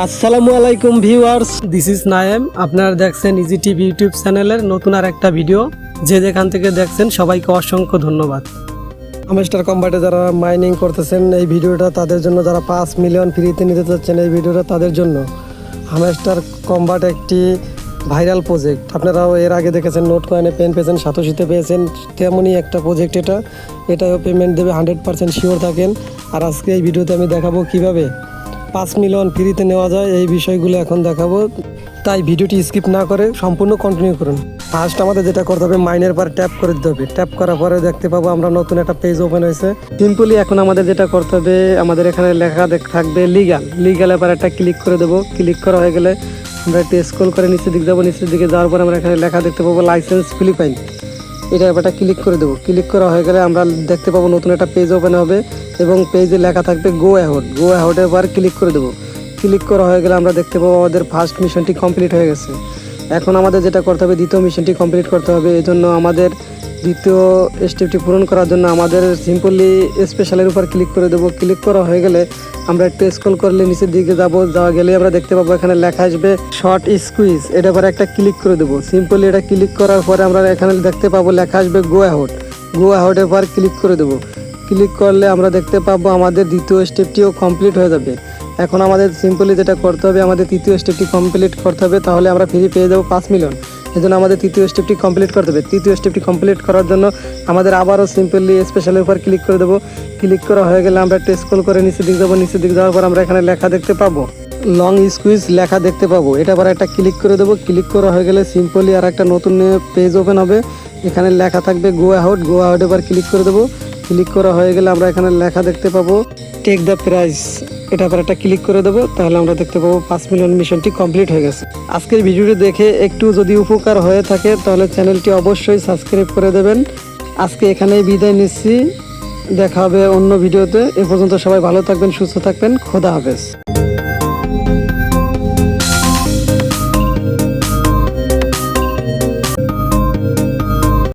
আসসালামু আলাইকুম viewers, this is NAEM. আপনারা দেখছেন ইজি টিভি ইউটিউব চ্যানেলের নতুন আর একটা ভিডিও। যে যেখান থেকে দেখছেন সবাইকে অসংখ্য ধন্যবাদ। হামস্টার কম্বাটে যারা মাইনিং করতেছেন, এই ভিডিওটা তাদের জন্য। যারা 5 মিলিয়ন ফ্রিতে নিতে চাচ্ছেন, এই ভিডিওটা তাদের জন্য। হামস্টার কম্বাট একটি ভাইরাল প্রজেক্ট। আপনারাও এর আগে দেখেছেন, নোট কয়েনে পেন পেয়েছেন, সাতোশিতে পেয়েছেন। তেমনই একটা প্রজেক্ট এটাও পেমেন্ট দেবে, 100% শিওর থাকেন। আর আজকে এই ভিডিওতে আমি দেখাবো কিভাবে 5 মিলিয়ন ফ্রিতে নেওয়া যায়, এই বিষয়গুলো এখন দেখাবো। তাই ভিডিওটি স্কিপ না করে সম্পূর্ণ কন্টিনিউ করুন। ফার্স্ট আমাদের যেটা করতে হবে, মাইনের পর ট্যাপ করে দিতে হবে। ট্যাপ করার পরে দেখতে পাবো আমরা নতুন একটা পেজ ওপেন হয়েছে। সিম্পলি এখন আমাদের যেটা করতে হবে, আমাদের এখানে লেখা থাকবে লিগালের পর একটা ক্লিক করে দেবো। ক্লিক করা হয়ে গেলে আমরা একটু স্ক্রল করে নিচের দিকে যাবো। নিচের দিকে যাওয়ার পর আমরা এখানে লেখা দেখতে পাবো লাইসেন্স ফিলিপাইন। এটা ব্যাপারটা ক্লিক করে দেবো। ক্লিক করা হয়ে গেলে আমরা দেখতে পাবো নতুন একটা পেজ ওপেন হবে এবং পেজে লেখা থাকবে গো অ্যাহেড এবার ক্লিক করে দেবো। ক্লিক করা হয়ে গেলে আমরা দেখতে পাবো আমাদের ফার্স্ট মিশনটি কমপ্লিট হয়ে গেছে। এখন আমাদের যেটা করতে হবে, দ্বিতীয় মিশনটি কমপ্লিট করতে হবে। এই জন্য আমাদের দ্বিতীয় স্টেপটি পূরণ করার জন্য আমাদের সিম্পলি স্পেশালের উপর ক্লিক করে দেবো। ক্লিক করা হয়ে গেলে আমরা একটু স্ক্রল করলে নিচের দিকে যাওয়া গেলে আমরা দেখতে পাবো এখানে লেখা আসবে শর্ট স্কুইজ। এটা পরে একটা ক্লিক করে দেবো। সিম্পলি এটা ক্লিক করার পরে আমরা এখানে দেখতে পাবো লেখা আসবে গো অ্যাহেডের পর ক্লিক করে দেবো। ক্লিক করলে আমরা দেখতে পাবো আমাদের দ্বিতীয় স্টেপটিও কমপ্লিট হয়ে যাবে। এখন আমাদের সিম্পলি যেটা করতে হবে, আমাদের তৃতীয় স্টেপটি কমপ্লিট করতে হবে, তাহলে আমরা ফ্রি পেয়ে যাবো 5 মিলিয়ন। এই জন্য আমাদের তৃতীয় স্টেপটি কমপ্লিট করতে হবে। তৃতীয় স্টেপটি কমপ্লিট করার জন্য আমাদের আবারও সিম্পলি স্পেশালের উপর ক্লিক করে দেবো। ক্লিক করা হয়ে গেলে আমরা একটু স্ক্রল করে নিচের দিকে যাবো। নিচের দিকে যাওয়ার পর আমরা এখানে লেখা দেখতে পাবো লং স্কুইজ লেখা দেখতে পাবো। এটা পরে একটা ক্লিক করে দেবো। ক্লিক করা হয়ে গেলে সিম্পলি আর একটা নতুন পেজ ওপেন হবে। এখানে লেখা থাকবে গো অ্যাহেড এবার ক্লিক করে দেবো। ক্লিক করা হয়ে গেলে আমরা এখানে লেখা দেখতে পাবো টেক দ্য প্রাইস। এটা পর একটা ক্লিক করে দেবো। তাহলে আমরা দেখতে পাবো 5 মিলিয়ন মিশনটি কমপ্লিট হয়ে গেছে। আজকের ভিডিওটি দেখে একটু যদি উপকার হয়ে থাকে তাহলে চ্যানেলটি অবশ্যই সাবস্ক্রাইব করে দেবেন। আজকে এখানেই বিদায় নিচ্ছি, দেখা হবে অন্য ভিডিওতে। এ পর্যন্ত সবাই ভালো থাকবেন, সুস্থ থাকবেন। খোদা হাফেজ।